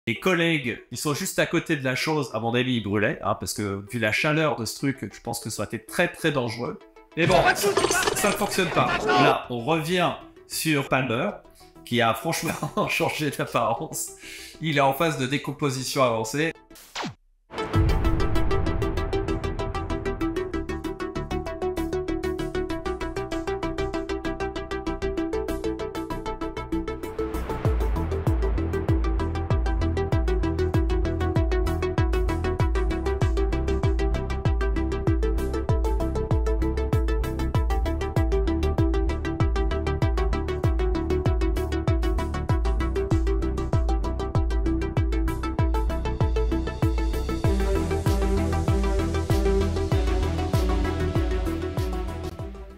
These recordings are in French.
Les collègues, ils sont juste à côté de la chose, à mon avis, ils brûlaient, hein, parce que vu la chaleur de ce truc, je pense que ça aurait été très très dangereux. Mais bon, ça ne fonctionne pas. Là, on revient sur Palmer, qui a franchement changé d'apparence. Il est en phase de décomposition avancée.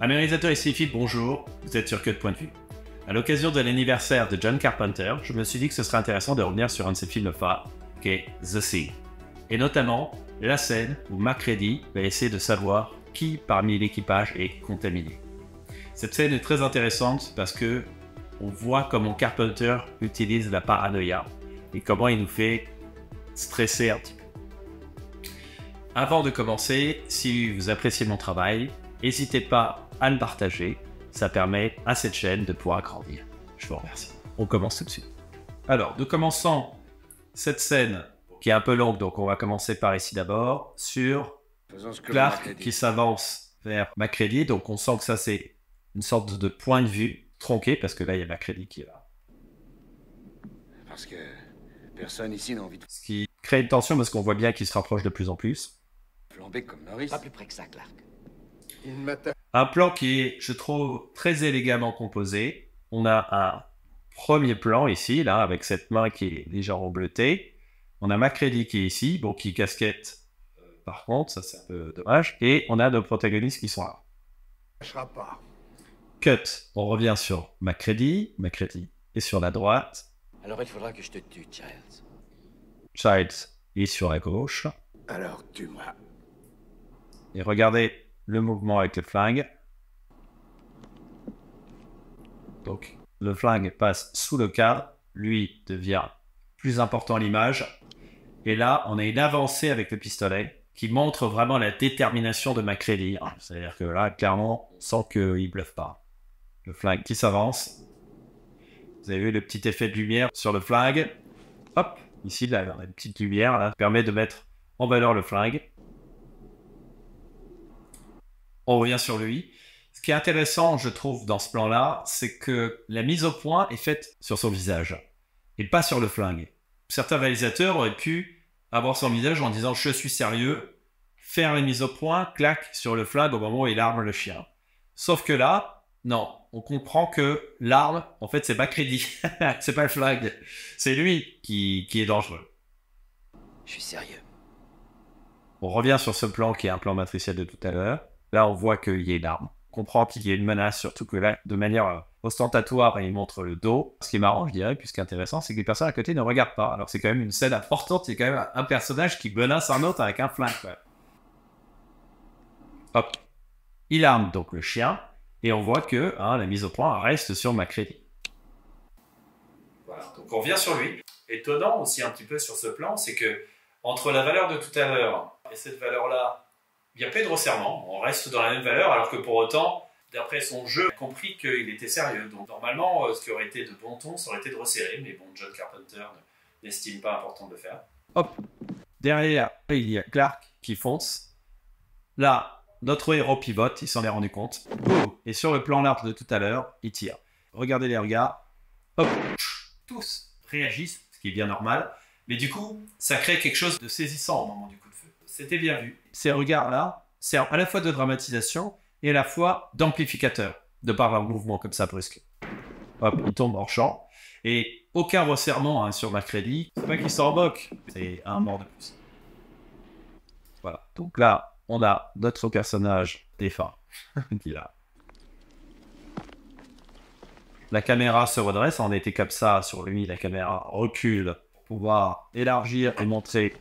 Amis réalisateurs et cinéphiles, bonjour, vous êtes sur Que de Point de Vue. À l'occasion de l'anniversaire de John Carpenter, je me suis dit que ce serait intéressant de revenir sur un de ses films phares, qui est The Thing. Et notamment, la scène où Macready va essayer de savoir qui parmi l'équipage est contaminé. Cette scène est très intéressante parce que on voit comment Carpenter utilise la paranoïa et comment il nous fait stresser un petit peu. Avant de commencer, si vous appréciez mon travail, n'hésitez pas à le partager, ça permet à cette chaîne de pouvoir grandir. Je vous remercie. On commence tout de suite. Alors, nous commençons cette scène qui est un peu longue, donc on va commencer par ici d'abord, sur Clark qui s'avance vers Macready, donc on sent que ça c'est une sorte de point de vue tronqué, parce que là il y a Macready qui est là. Parce que personne ici n'a envie de Ce qui crée une tension parce qu'on voit bien qu'il se rapproche de plus en plus. flamber comme Norris. Pas plus près que ça, Clark. Il m'attaque. Un plan qui est, je trouve, très élégamment composé. On a un premier plan ici, là, avec cette main qui est légèrement bleutée. On a Macready qui est ici, bon, qui casquette, par contre, ça c'est un peu dommage. Et on a nos protagonistes qui sont là. Pas. Cut, on revient sur Macready. Macready est sur la droite. Alors il faudra que je te tue, Childs. Childs est sur la gauche. Alors tue-moi. Et regardez le mouvement avec le flingue. Donc, le flingue passe sous le cadre. Lui devient plus important à l'image. Et là, on a une avancée avec le pistolet qui montre vraiment la détermination de Macready. C'est-à-dire que là, clairement, on sent qu'il ne bluffe pas. Le flingue qui s'avance. Vous avez vu le petit effet de lumière sur le flingue. Hop, ici, là, on a une petite lumière là, qui permet de mettre en valeur le flingue. On revient sur lui. Ce qui est intéressant, je trouve, dans ce plan-là, c'est que la mise au point est faite sur son visage et pas sur le flingue. Certains réalisateurs auraient pu avoir son visage en disant « je suis sérieux », faire la mise au point, clac, sur le flingue au moment où il arme le chien. Sauf que là, non, on comprend que l'arme, en fait, c'est Macready, c'est pas le flingue, c'est lui qui est dangereux. Je suis sérieux. On revient sur ce plan qui est un plan matriciel de tout à l'heure. Là, on voit qu'il y a une arme. On comprend qu'il y a une menace, surtout que là, de manière ostentatoire, il montre le dos. Ce qui est marrant, je dirais, puisque intéressant, c'est que les personnes à côté ne regardent pas. Alors, c'est quand même une scène importante. C'est quand même un personnage qui menace un autre avec un flingue. Ouais. Hop. Il arme donc le chien. Et on voit que la mise au point reste sur Macready. Voilà. Donc, on revient sur lui. Étonnant aussi un petit peu sur ce plan, c'est que entre la valeur de tout à l'heure et cette valeur-là, il n'y a pas de resserrement, on reste dans la même valeur, alors que pour autant, d'après son jeu, il a compris qu'il était sérieux. Donc normalement, ce qui aurait été de bon ton, ça aurait été de resserrer, mais bon, John Carpenter n'estime pas important de le faire. Hop, derrière, il y a Clark qui fonce. Là, notre héros pivote, il s'en est rendu compte. Et sur le plan large de tout à l'heure, il tire. Regardez les regards. Hop, tous réagissent, ce qui est bien normal. Mais du coup, ça crée quelque chose de saisissant au moment du coup de feu. C'était bien vu. Ces regards-là servent à la fois de dramatisation et à la fois d'amplificateur, de par un mouvement comme ça brusque. Hop, il tombe hors champ. Et aucun resserrement sur Macready. C'est pas qu'il s'en moque, c'est un mort de plus. Voilà. Donc là, on a notre personnage défunt qui est là. La caméra se redresse, on était comme ça sur lui, la caméra recule pour pouvoir élargir et montrer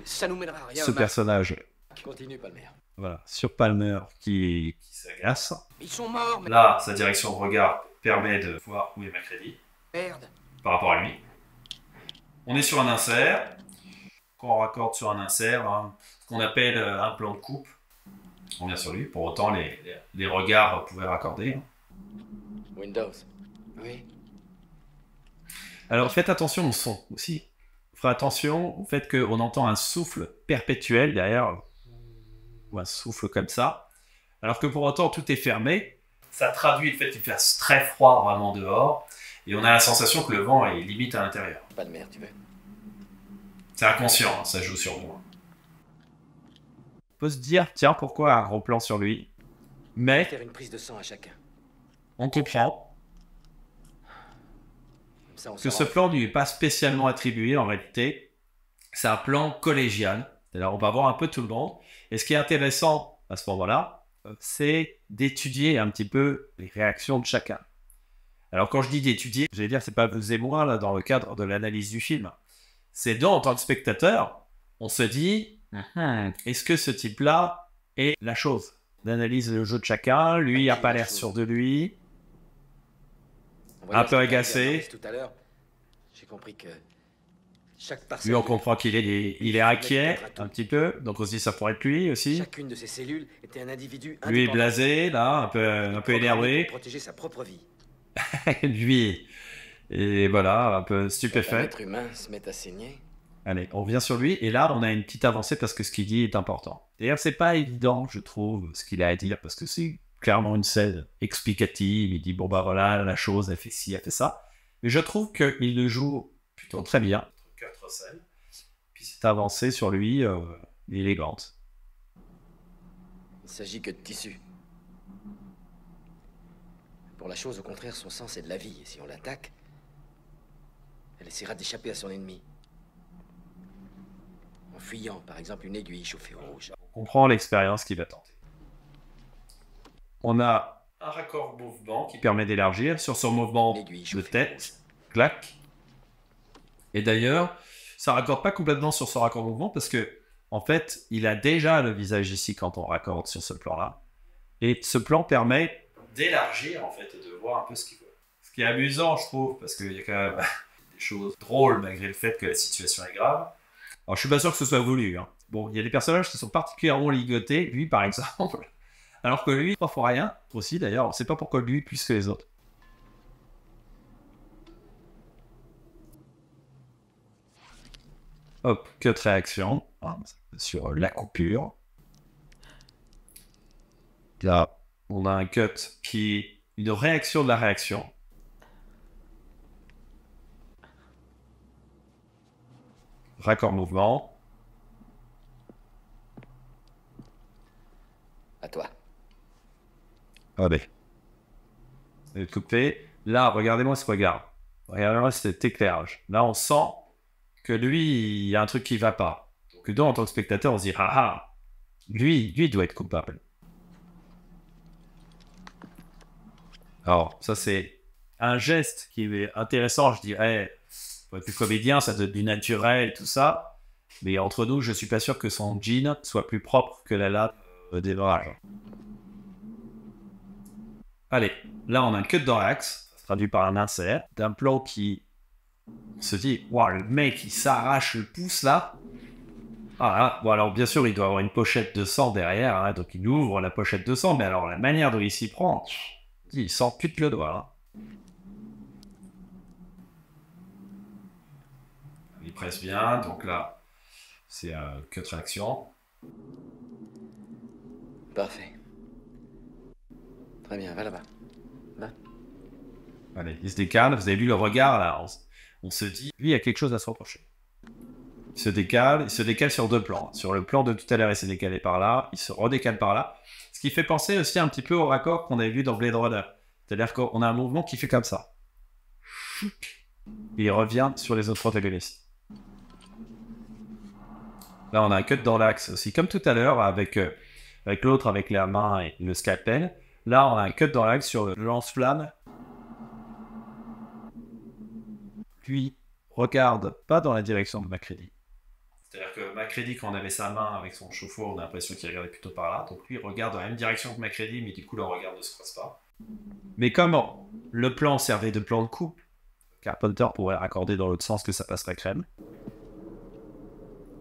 Ça nous mènera à rien. ce personnage. Continue, Palmer. Voilà, sur Palmer qui s'agace. Ils sont morts, mais... Là, sa direction de regard permet de voir où est Macready Merde. par rapport à lui. On est sur un insert. Quand on raccorde sur un insert, hein, ce qu'on appelle un plan de coupe, on vient sur lui. Pour autant, les regards pouvaient raccorder. Hein. Windows. Oui. Alors faites attention au son aussi. Faites attention au fait qu'on entend un souffle perpétuel derrière, ou un souffle comme ça, alors que pour autant tout est fermé. Ça traduit le fait qu'il fasse très froid vraiment dehors, et on a la sensation que le vent est limite à l'intérieur. Pas de mer, tu veux. C'est inconscient, hein, ça joue sur nous. On peut se dire, tiens, pourquoi un gros plan sur lui? Mais Faire une prise de sang à chacun. on comprend Comme ça, on que ce saura. plan ne lui est pas spécialement attribué en réalité. C'est un plan collégial. C'est-à-dire on va voir un peu tout le monde. Et ce qui est intéressant à ce moment-là, c'est d'étudier un petit peu les réactions de chacun. Alors quand je dis d'étudier, j'allais dire c'est pas vous et moi là dans le cadre de l'analyse du film. C'est nous en tant que spectateur, on se dit est-ce que ce type-là est la chose? D'analyse le jeu de chacun, lui a pas l'air sûr de lui. En voyant Un ce peu qui est arrivé à agacé. Maurice tout à l'heure, j'ai compris que chaque parcelle Lui, on de- comprend qu'il est inquiet un petit peu, donc on se dit ça pourrait être lui aussi. Chacune de ces cellules était un individu Lui est indépendant, blasé, là, un peu programmé énervé. pour protéger sa propre vie. Lui, et voilà, un peu Un stupéfait. être humain se met à saigner. Allez, on revient sur lui, et là, on a une petite avancée parce que ce qu'il dit est important. D'ailleurs, c'est pas évident, je trouve, ce qu'il a à dire, parce que c'est clairement une scène explicative. Il dit, bon, bah voilà, la chose, elle fait ci, elle fait ça. Mais je trouve qu'il le joue plutôt très bien. Quatre scènes. Puis cette avancée sur lui, élégante. Il s'agit que de tissu. Pour la chose, au contraire, son sang, c'est de la vie. Et si on l'attaque, elle essaiera d'échapper à son ennemi. En fuyant, par exemple, une aiguille chauffée au rouge. On comprend l'expérience qu'il va tenter. On a un raccord mouvement qui permet d'élargir sur son mouvement Une aiguille de chauffée au tête, rouge. clac. Et d'ailleurs, ça raccorde pas complètement sur son raccord mouvement parce que, en fait, il a déjà le visage ici quand on raccorde sur ce plan-là. Et ce plan permet d'élargir, en fait, et de voir un peu ce qu'il veut. Ce qui est amusant, je trouve, parce qu'il y a quand même des choses drôles malgré le fait que la situation est grave. Alors, je suis pas sûr que ce soit voulu. Hein. Bon, il y a des personnages qui sont particulièrement ligotés, lui par exemple, alors que lui, pas pour rien, aussi d'ailleurs, on ne sait pas pourquoi lui plus que les autres. Hop, cut réaction, sur la coupure. Là, on a un cut qui est une réaction de la réaction. Raccord mouvement. À toi. Allez. Et coupé. Là, regardez-moi ce regard. Regardez-moi cet éclairage. Là, on sent que lui, il y a un truc qui va pas. Que nous, en tant que spectateur, on se dit ah ah, lui, il doit être coupable. Alors, ça, c'est un geste qui est intéressant, je dirais. Pour être plus comédien, ça donne du naturel, tout ça. Mais entre nous, je suis pas sûr que son jean soit plus propre que la lame des orages. Allez, là, on a un cut dans l'axe, traduit par un insert, d'un plan qui se dit, waouh, le mec, il s'arrache le pouce là. Ah, là, bon, alors bien sûr, il doit avoir une pochette de sang derrière, hein, donc il ouvre la pochette de sang, mais alors la manière dont il s'y prend, il s'ampute le doigt. Là. Il presse bien, donc là, c'est un cut réaction. Parfait. Très bien, va là-bas. Va. Allez, il se décale, vous avez vu le regard là, on se dit, lui, il y a quelque chose à se reprocher. Il se décale sur deux plans. Sur le plan de tout à l'heure, il s'est décalé par là, il se redécale par là. Ce qui fait penser aussi un petit peu au raccord qu'on avait vu dans Blade Runner. C'est-à-dire qu'on a un mouvement qui fait comme ça. Et il revient sur les autres protagonistes. Là, on a un cut dans l'axe aussi, comme tout à l'heure, avec l'autre, avec la main et le scalpel. Là, on a un cut dans l'axe sur le lance-flamme. Lui regarde pas dans la direction de Macready. C'est-à-dire que Macready, quand on avait sa main avec son chauffe-eau, on a l'impression qu'il regardait plutôt par là. Donc lui, il regarde dans la même direction que Macready, mais du coup, le regard ne se croise pas. Mais comment le plan servait de plan de coupe, Carpenter pourrait raccorder dans l'autre sens que ça passerait crème.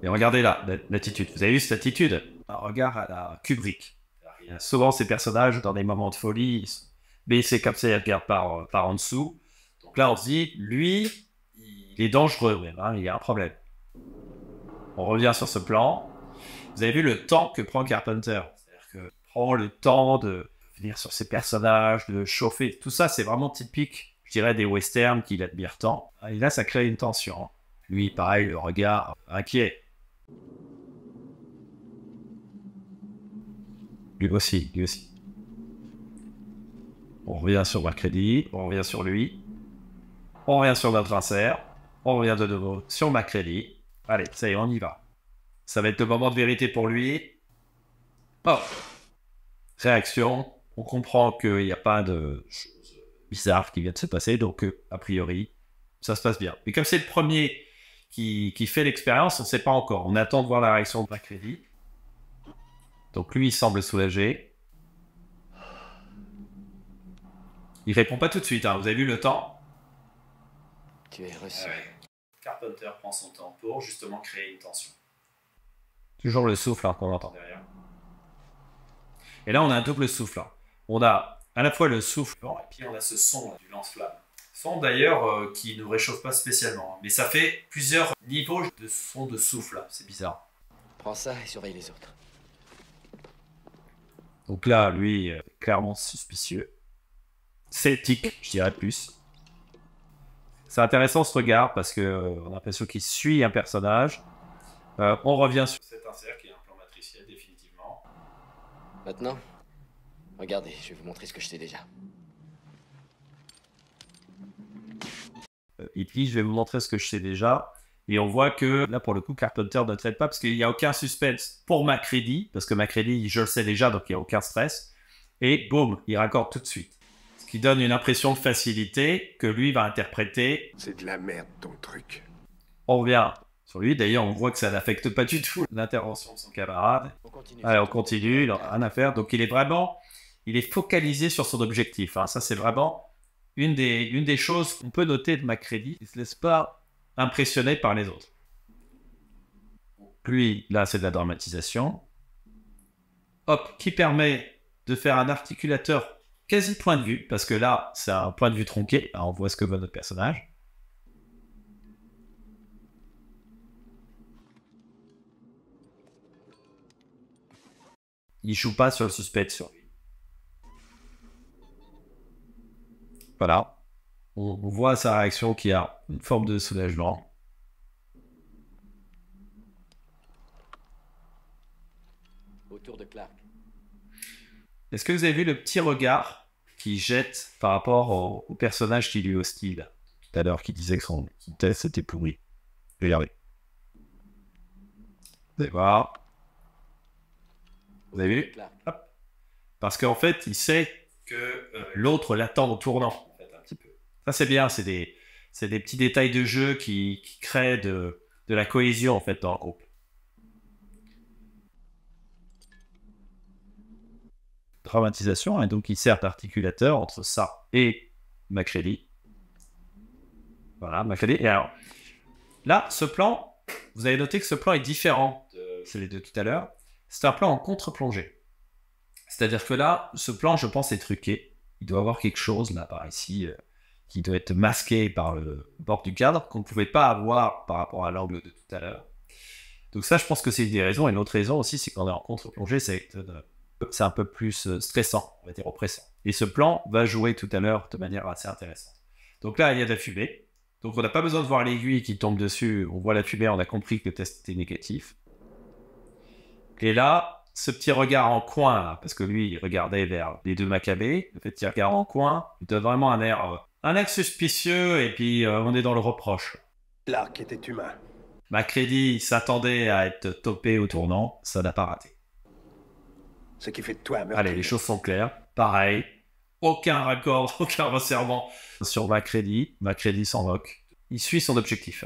Et regardez là, l'attitude. Vous avez vu cette attitude? Un regard à la Kubrick. Il y a souvent ces personnages, dans des moments de folie, baissés comme ça, ils regardent par en dessous. Donc là, on se dit, lui, il est dangereux, même, hein, il y a un problème. On revient sur ce plan. Vous avez vu le temps que prend Carpenter. C'est-à-dire qu'il prend le temps de venir sur ses personnages, de chauffer. Tout ça, c'est vraiment typique, je dirais, des westerns qu'il admire tant. Et là, ça crée une tension. Lui, pareil, le regard inquiet. Lui aussi, lui aussi. On revient sur Macready, on revient sur lui. On revient sur notre insert. On revient de nouveau sur Macready. Allez, ça y est, on y va. Ça va être le moment de vérité pour lui. Oh. Réaction. On comprend qu'il n'y a pas de choses bizarres qui viennent de se passer, donc a priori, ça se passe bien. Mais comme c'est le premier qui fait l'expérience, on ne sait pas encore. On attend de voir la réaction de Macready. Donc lui, il semble soulagé. Il répond pas tout de suite, hein. Vous avez vu le temps? Tu es reçu. Ah ouais. Carpenter prend son temps pour justement créer une tension. Toujours le souffle hein, qu'on entend. Derrière. Et là, on a un double souffle. Hein. On a à la fois le souffle. Bon, et puis on a ce son là, du lance-flamme. Son d'ailleurs qui ne réchauffe pas spécialement. Mais ça fait plusieurs niveaux de son de souffle. Là. C'est bizarre. Prends ça et surveille les autres. Donc là, lui, clairement suspicieux. Sceptique, je dirais plus. C'est intéressant ce regard parce qu'on a l'impression qu'il suit un personnage. On revient sur cet insert qui est un plan matriciel définitivement. Maintenant, regardez, je vais vous montrer ce que je sais déjà. Il dit, je vais vous montrer ce que je sais déjà. Et on voit que là, pour le coup, Carpenter ne traite pas parce qu'il n'y a aucun suspense pour Macready. Parce que Macready, je le sais déjà, donc il n'y a aucun stress. Et boum, il raccorde tout de suite. Ce qui donne une impression de facilité que lui va interpréter. C'est de la merde, ton truc. On revient sur lui. D'ailleurs, on voit que ça n'affecte pas du tout l'intervention de son camarade. Allez, on continue, il n'en a rien à faire. Donc il est focalisé sur son objectif. Hein. Ça, c'est vraiment une des choses qu'on peut noter de Macready. Il ne se laisse pas impressionné par les autres. Lui, là, c'est de la dramatisation. Hop, qui permet de faire un articulateur quasi point de vue, parce que là, c'est un point de vue tronqué. Alors, on voit ce que veut notre personnage. Il joue pas sur le suspect sur lui. Voilà. On voit sa réaction qui a une forme de soulagement. Autour de Clark. Est-ce que vous avez vu le petit regard qu'il jette par rapport au personnage qui lui est hostile tout à l'heure, qui disait que son test était pourri? Regardez. Vous allez voir. Vous avez vu? Hop. Parce qu'en fait, il sait que l'autre l'attend au tournant. Ça, c'est bien, c'est des petits détails de jeu qui créent de la cohésion, en fait, dans le groupe. Dramatisation, et donc il sert d'articulateur entre ça et Macready. Voilà, Macready. Et alors, là, ce plan, vous avez noté que ce plan est différent de celui de tout à l'heure. C'est un plan en contre-plongée. C'est-à-dire que là, ce plan, je pense, est truqué. Il doit y avoir quelque chose, là, par ici... qui doit être masqué par le bord du cadre, qu'on ne pouvait pas avoir par rapport à l'angle de tout à l'heure. Donc ça, je pense que c'est une des raisons. Et l'autre raison aussi, c'est qu'on est en contre-plongée, c'est un peu plus stressant, on va dire oppressant. Et ce plan va jouer tout à l'heure de manière assez intéressante. Donc là, il y a de la fumée. Donc on n'a pas besoin de voir l'aiguille qui tombe dessus. On voit la fumée, on a compris que le test était négatif. Et là, ce petit regard en coin, là, parce que lui, il regardait vers les deux Maccabées, le petit regard en coin, il donne vraiment un air suspicieux, et puis on est dans le reproche. Clark était humain. Macready s'attendait à être topé au tournant, ça n'a pas raté. Ce qui fait de toi un meurtrier. Allez, les choses sont claires. Pareil, aucun raccord, aucun resserrement sur Macready. Macready s'en moque. Il suit son objectif.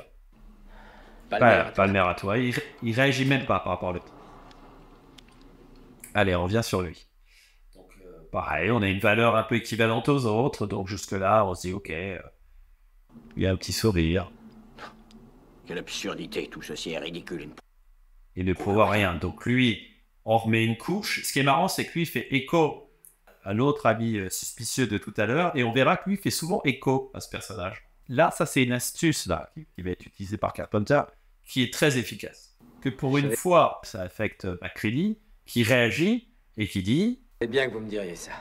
Palmer à toi. Il réagit même pas par rapport à l'autre. Allez, on revient sur lui. Pareil, on a une valeur un peu équivalente aux autres, donc jusque-là, on se dit, ok, Il y a un petit sourire. Quelle absurdité, tout ceci est ridicule. Il ne prouve rien. Donc lui, on remet une couche. Ce qui est marrant, c'est que lui fait écho à l'autre ami suspicieux de tout à l'heure, et on verra que lui fait souvent écho à ce personnage. Là, ça c'est une astuce là, qui va être utilisée par Carpenter, qui est très efficace. Que pour une fois, ça affecte MacReady, qui réagit et qui dit... C'est bien que vous me diriez ça.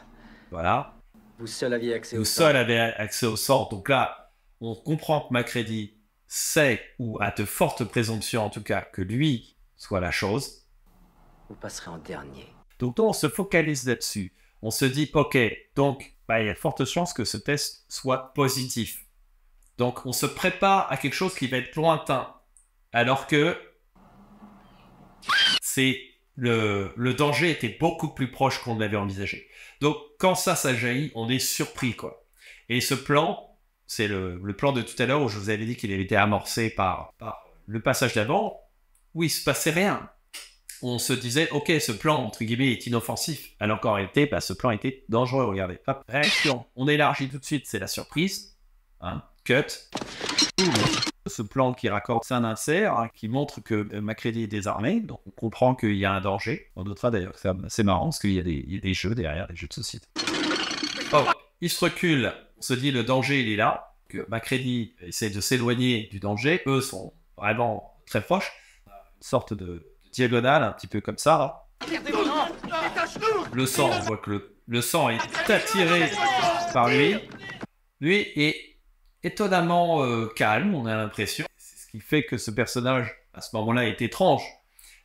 Voilà. Vous seul aviez accès Vous au seul sang. avez accès au sort. Donc là, on comprend que MacReady sait, ou a de fortes présomptions en tout cas, que lui soit la chose. Vous passerez en dernier. Donc on se focalise là-dessus. On se dit, ok, donc il y a de fortes chances que ce test soit positif. Donc on se prépare à quelque chose qui va être lointain. Alors que le danger était beaucoup plus proche qu'on l'avait envisagé. Donc quand ça jaillit, on est surpris, quoi. Et ce plan, c'est le plan de tout à l'heure où je vous avais dit qu'il avait été amorcé par le passage d'avant, où il se passait rien. On se disait, ok, ce plan, entre guillemets, est inoffensif. Alors qu'en réalité, ce plan était dangereux, regardez. Hop, réaction. On élargit tout de suite, c'est la surprise. Hein, cut. Ce plan qui raccorde un insert, hein, qui montre que MacReady est désarmé, donc on comprend qu'il y a un danger. On notera d'ailleurs que c'est assez marrant, parce qu'il y a des jeux derrière, des jeux de société. Oh, il se recule, on se dit le danger il est là, que MacReady essaie de s'éloigner du danger, eux sont vraiment très proches. Une sorte de diagonale, un petit peu comme ça. Là. Le sang, on voit que le sang est attiré par lui. Lui est étonnamment calme, on a l'impression. C'est ce qui fait que ce personnage, à ce moment-là, est étrange.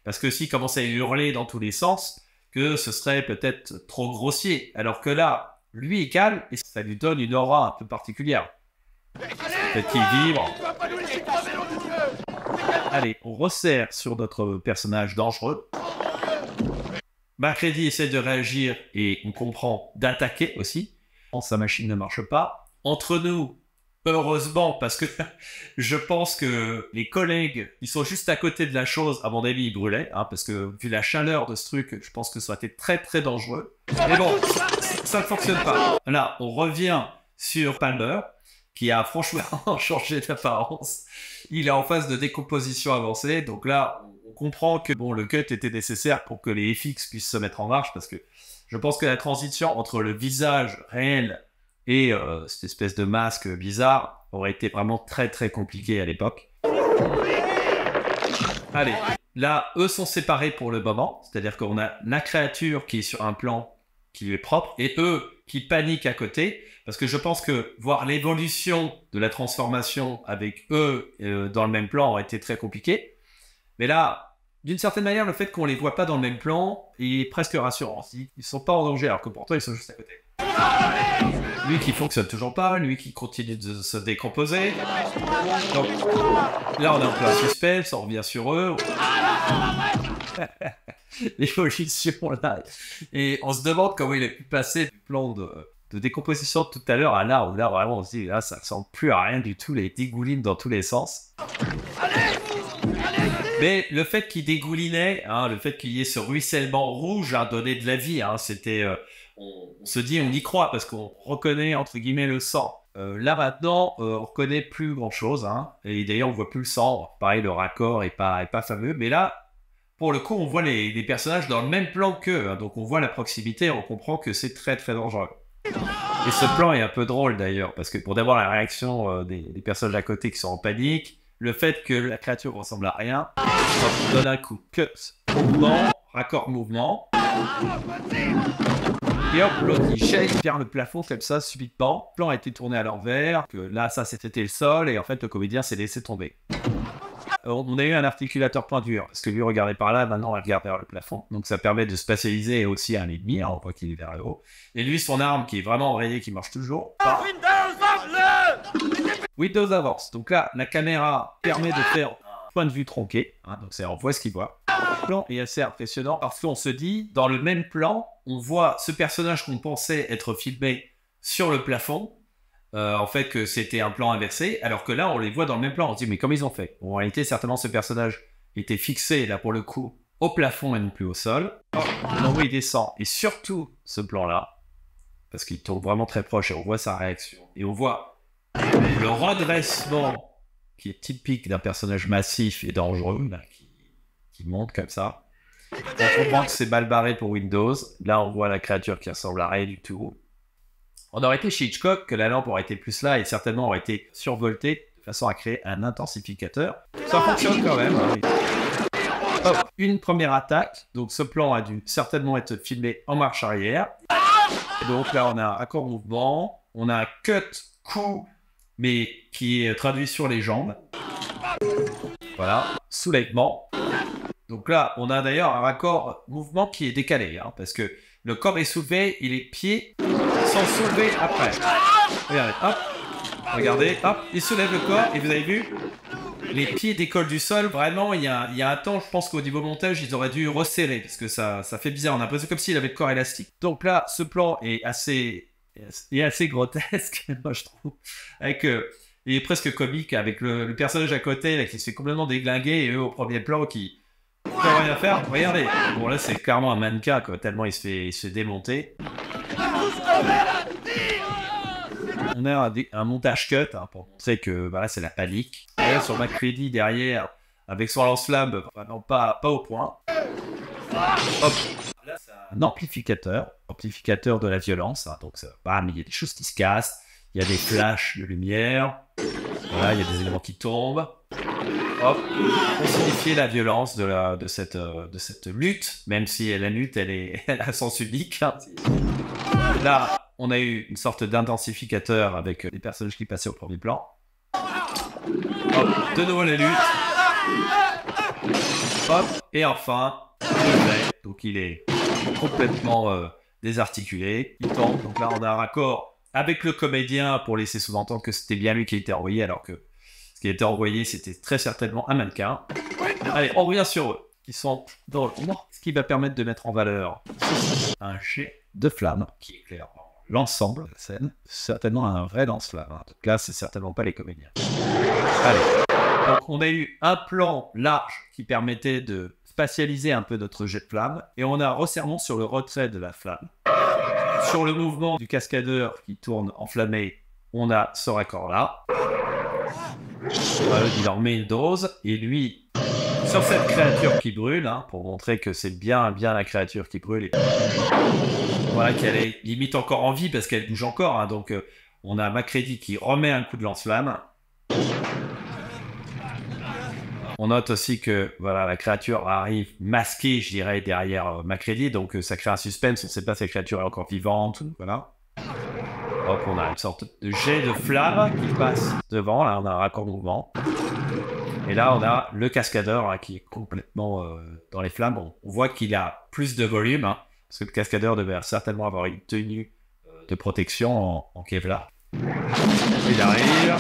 Parce que s'il commençait à hurler dans tous les sens, que ce serait peut-être trop grossier. Alors que là, lui est calme et ça lui donne une aura un peu particulière. Peut-être qu'il vibre. Allez, on resserre sur notre personnage dangereux. MacReady essaie de réagir et on comprend d'attaquer aussi. Sa machine ne marche pas. Entre nous, heureusement, parce que je pense que les collègues, ils sont juste à côté de la chose, à mon avis, ils brûlaient, hein, parce que vu la chaleur de ce truc, je pense que ça a été très très dangereux. Mais bon, ça ne fonctionne pas. Là, on revient sur Palmer, qui a franchement changé d'apparence. Il est en phase de décomposition avancée, donc là, on comprend que bon, le cut était nécessaire pour que les FX puissent se mettre en marche, parce que je pense que la transition entre le visage réel et cette espèce de masque bizarre aurait été vraiment très très compliquée à l'époque. Allez, là, eux sont séparés pour le moment, c'est-à-dire qu'on a la créature qui est sur un plan qui lui est propre, et eux qui paniquent à côté, parce que je pense que voir l'évolution de la transformation avec eux dans le même plan aurait été très compliqué. Mais là, d'une certaine manière, le fait qu'on les voit pas dans le même plan est presque rassurant. Ils sont pas en danger, alors que pourtant ils sont juste à côté. Lui qui fonctionne toujours pas, lui qui continue de se décomposer. Donc là on a un peu un suspense, on revient sur eux. L'évolution là. Et on se demande comment il a pu passer du plan de décomposition de tout à l'heure à là, où là vraiment on se dit, là ça ressemble plus à rien du tout, les dégouline dans tous les sens. Mais le fait qu'il dégoulinait, hein, le fait qu'il y ait ce ruissellement rouge a donné de la vie, hein, c'était... on se dit, on y croit, parce qu'on reconnaît, entre guillemets, le sang. Là, maintenant, on reconnaît plus grand-chose, hein, et d'ailleurs, on voit plus le sang. Pareil, le raccord est pas fameux, mais là, pour le coup, on voit les personnages dans le même plan qu'eux, hein, donc on voit la proximité, on comprend que c'est très, très dangereux. Et ce plan est un peu drôle, d'ailleurs, parce que pour d'abord la réaction des personnages à côté qui sont en panique, le fait que la créature ressemble à rien, on donne un coup. Cut, mouvement, raccord mouvement. Et hop, l'autre il shake vers le plafond comme ça, subitement. Le plan a été tourné à l'envers, que là ça c'était le sol, et en fait le comédien s'est laissé tomber. On a eu un articulateur pointure, parce que lui regardait par là, maintenant il regarde vers le plafond. Donc ça permet de spatialiser aussi un ennemi, on voit qu'il est vers le haut. Et lui, son arme qui est vraiment enrayée, qui marche toujours. Windows avance. Donc là, la caméra permet de faire un point de vue tronqué. Hein, donc on voit ce qu'il voit. Le plan est assez impressionnant parce qu'on se dit, dans le même plan, on voit ce personnage qu'on pensait être filmé sur le plafond. En fait, que c'était un plan inversé. Alors que là, on les voit dans le même plan. On se dit, mais comment ils ont fait? Bon, en réalité, certainement, ce personnage était fixé, là, pour le coup, au plafond et non plus au sol. Oh, on voit, il descend. Et surtout, ce plan-là, parce qu'il tourne vraiment très proche et on voit sa réaction. Et on voit le redressement qui est typique d'un personnage massif et dangereux, là, qui monte comme ça. On comprend que c'est mal barré pour Windows. Là, on voit la créature qui ressemble à rien du tout. On aurait été chez Hitchcock, que la lampe aurait été plus là et certainement aurait été survoltée de façon à créer un intensificateur. Ça fonctionne quand même. Hein. Hop, une première attaque. Donc ce plan a dû certainement être filmé en marche arrière. Et donc là, on a un accord mouvement. On a un cut, coup, mais qui est traduit sur les jambes. Voilà, soulèvement. Donc là, on a d'ailleurs un raccord mouvement qui est décalé, hein, parce que le corps est soulevé et les pieds sont soulevés après. Regardez, hop, regardez, hop, il soulève le corps et vous avez vu, les pieds décollent du sol. Vraiment, il y a un temps, je pense qu'au niveau montage, ils auraient dû resserrer, parce que ça fait bizarre. On a l'impression comme s'il avait le corps élastique. Donc là, ce plan est assez grotesque, moi je trouve, avec... il est presque comique avec le personnage à côté là, qui se fait complètement déglinguer et eux au premier plan qui ne peuvent rien faire. Regardez, bon là c'est clairement un mannequin quoi, tellement il se fait démonter. On a un montage cut hein, pour montrer que voilà, c'est la panique. Et là sur MacReady derrière avec son lance-flamme, vraiment pas au point. Hop. Là c'est un amplificateur de la violence. Hein, donc bam, il y a des choses qui se cassent. Il y a des flashs de lumière, voilà, il y a des éléments qui tombent. Hop, pour signifier la violence de cette lutte, même si la lutte, elle a sens unique. Hein. Là, on a eu une sorte d'intensificateur avec les personnages qui passaient au premier plan. Hop, de nouveau la lutte. Hop, et enfin, donc il est complètement désarticulé, il tombe. Donc là, on a un raccord avec le comédien pour laisser sous-entendre que c'était bien lui qui a été envoyé, alors que ce qui a été envoyé, c'était très certainement un mannequin. Allez, on revient sur eux, qui sont dans l'ombre, ce qui va permettre de mettre en valeur un jet de flamme qui éclaire l'ensemble de la scène. Certainement un vrai lance-flamme. En tout cas, c'est certainement pas les comédiens. Allez, donc on a eu un plan large qui permettait de spatialiser un peu notre jet de flamme, et on a un resserrement sur le retrait de la flamme. Sur le mouvement du cascadeur qui tourne enflammé, on a ce raccord-là. Il en met une dose. Et lui, sur cette créature qui brûle, hein, pour montrer que c'est bien la créature qui brûle. Et voilà, qu'elle est limite encore en vie parce qu'elle bouge encore. Hein, donc, on a MacReady qui remet un coup de lance-flamme. On note aussi que voilà, la créature arrive masquée, je dirais, derrière MacReady, donc ça crée un suspense, on ne sait pas si la créature est encore vivante, voilà. Hop, on a une sorte de jet de flamme qui passe devant, là on a un raccord mouvement. Et là on a le cascadeur hein, qui est complètement dans les flammes. On voit qu'il a plus de volume, hein, parce que le cascadeur devait certainement avoir une tenue de protection en Kevlar. Il arrive,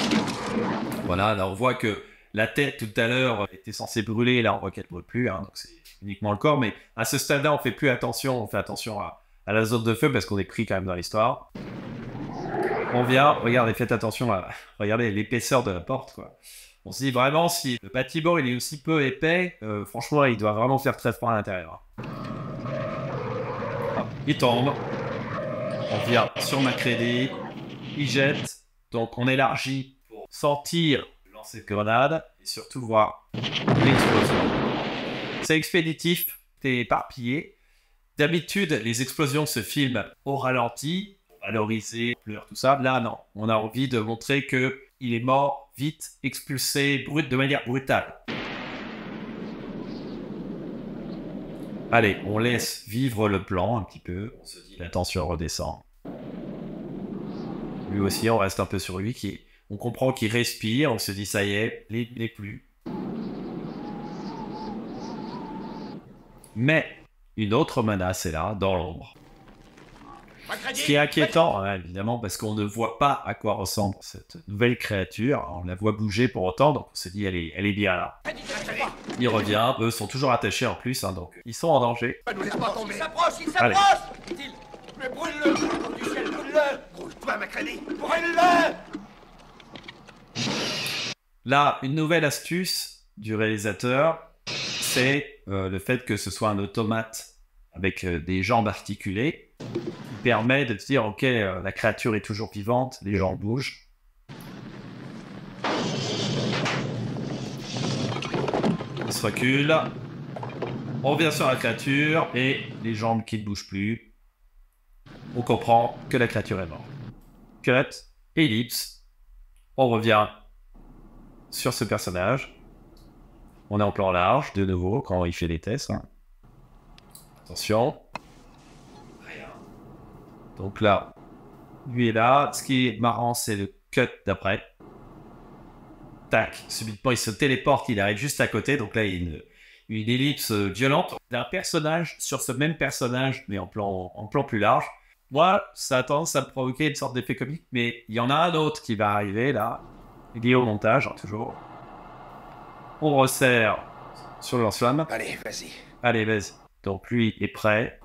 voilà, là on voit que la tête, tout à l'heure, était censée brûler, là on voit qu'elle ne brûle plus, hein, donc c'est uniquement le corps, mais à ce stade-là, on fait plus attention, on fait attention à la zone de feu, parce qu'on est pris quand même dans l'histoire. On vient, regardez, faites attention à, regardez l'épaisseur de la porte, quoi. On se dit vraiment, si le bâtiment il est aussi peu épais, franchement, il doit vraiment faire très froid à l'intérieur. Il tombe, on vient sur MacReady, il jette, donc on élargit pour sortir lancer de grenade et surtout voir l'explosion. C'est expéditif, c'est éparpillé. D'habitude, les explosions se filment au ralenti, valoriser, pleurs, tout ça. Là, non. On a envie de montrer que il est mort vite, expulsé, de manière brutale. Allez, on laisse vivre le plan un petit peu. On se dit, la tension redescend. Lui aussi, on reste un peu sur lui qui on comprend qu'il respire, on se dit ça y est, il n'est plus. Mais une autre menace est là, dans l'ombre. Ce qui est inquiétant, hein, évidemment, parce qu'on ne voit pas à quoi ressemble cette nouvelle créature. On la voit bouger pour autant, donc on se dit elle est bien là. Il revient, eux sont toujours attachés en plus, hein, donc ils sont en danger. Il s'approche. Mais brûle-le! Du ciel, brûle-le! Brûle-toi, MacReady! Brûle-le! Là, une nouvelle astuce du réalisateur, c'est le fait que ce soit un automate avec des jambes articulées, qui permet de se dire, ok, la créature est toujours vivante, les jambes bougent. se recule. On revient sur la créature et les jambes qui ne bougent plus. On comprend que la créature est morte. Cut, ellipse. On revient sur ce personnage. On est en plan large, de nouveau, quand il fait les tests. Hein. Attention. Rien. Donc là, lui est là. Ce qui est marrant, c'est le cut d'après. Tac, subitement, il se téléporte, il arrive juste à côté. Donc là, il y a une ellipse violente d'un personnage sur ce même personnage, mais en plan plus large. Moi, ça a tendance à me provoquer une sorte d'effet comique, mais il y en a un autre qui va arriver là. Lié au montage, hein, toujours. On resserre sur le lance-flamme. Allez, vas-y. Allez, vas-y. Donc lui est prêt.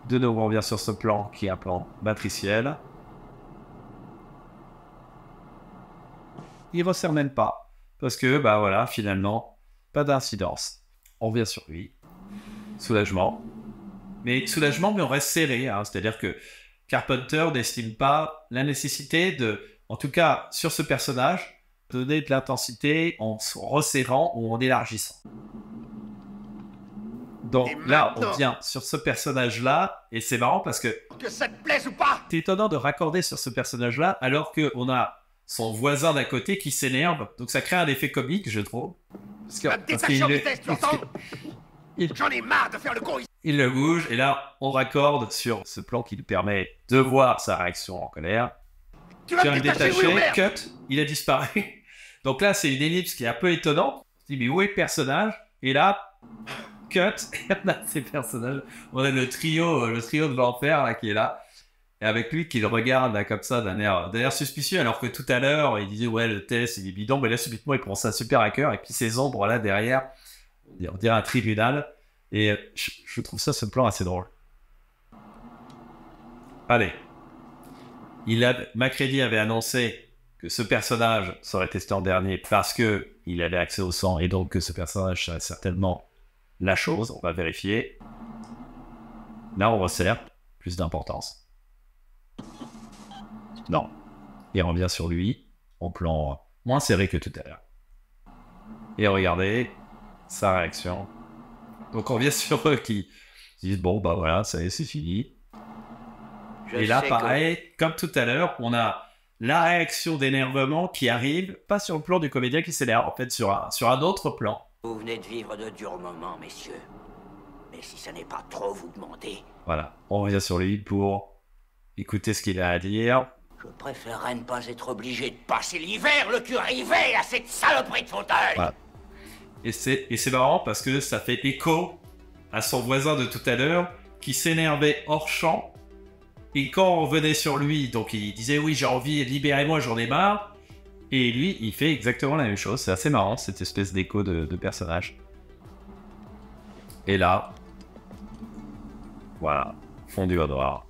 De nouveau, on revient sur ce plan qui est un plan matriciel. Il ne resserre même pas. Parce que, bah voilà, finalement, pas d'incidence. On revient sur lui. Soulagement. Mais soulagement, mais on reste serré. Hein. C'est-à-dire que Carpenter n'estime pas la nécessité de, en tout cas sur ce personnage, donner de l'intensité en se resserrant ou en élargissant. Donc là, on vient sur ce personnage-là, et c'est marrant parce que ça te plaise ou pas? c'est étonnant de raccorder sur ce personnage-là, alors qu'on a son voisin d'à côté qui s'énerve. Donc ça crée un effet comique, je trouve. J'en ai marre de faire le con ici. Il le bouge, et là, on raccorde sur ce plan qui lui permet de voir sa réaction en colère. Tu vas me détacher, oui, cut, il a disparu. Donc là, c'est une ellipse qui est un peu étonnante. On se dit, mais où est le personnage? Et là, cut, et on a ces personnages. On a le trio de l'enfer là, qui est là. Et avec lui qui le regarde là, comme ça d'un air suspicieux, alors que tout à l'heure, il disait, ouais, le test, il est bidon. Mais là, subitement, il prend ça super à cœur. Et puis ces ombres là derrière, on dirait un tribunal. Et je trouve ça, ce plan, assez drôle. Allez. Macready avait annoncé que ce personnage serait testé en dernier parce qu'il avait accès au sang et donc que ce personnage serait certainement la chose. On va vérifier. Là, on resserre. Plus d'importance. Non. Il revient sur lui en plan moins serré que tout à l'heure. Et regardez sa réaction. Donc on revient sur eux qui disent bon bah voilà, ça y est, c'est fini. Et là pareil, comme tout à l'heure, on a la réaction d'énervement qui arrive, pas sur le plan du comédien qui s'énerve, en fait sur un autre plan. Vous venez de vivre de durs moments, messieurs. Mais si ça n'est pas trop vous demander... Voilà, on revient sur lui pour écouter ce qu'il a à dire. Je préférerais ne pas être obligé de passer l'hiver le cul rivé à cette saloperie de fauteuil. Voilà. Et c'est marrant parce que ça fait écho à son voisin de tout à l'heure qui s'énervait hors champ. Et quand on revenait sur lui, donc il disait oui, j'ai envie, libérez-moi, j'en ai marre. Et lui, il fait exactement la même chose. C'est assez marrant cette espèce d'écho de personnage. Et là, voilà, fondu au noir.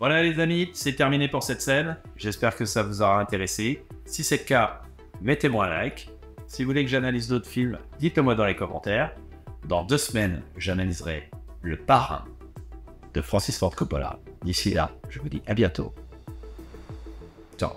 Voilà les amis, c'est terminé pour cette scène. J'espère que ça vous aura intéressé. Si c'est le cas, mettez-moi un like. Si vous voulez que j'analyse d'autres films, dites-le moi dans les commentaires. Dans 2 semaines, j'analyserai Le Parrain de Francis Ford Coppola. D'ici là, je vous dis à bientôt. Ciao.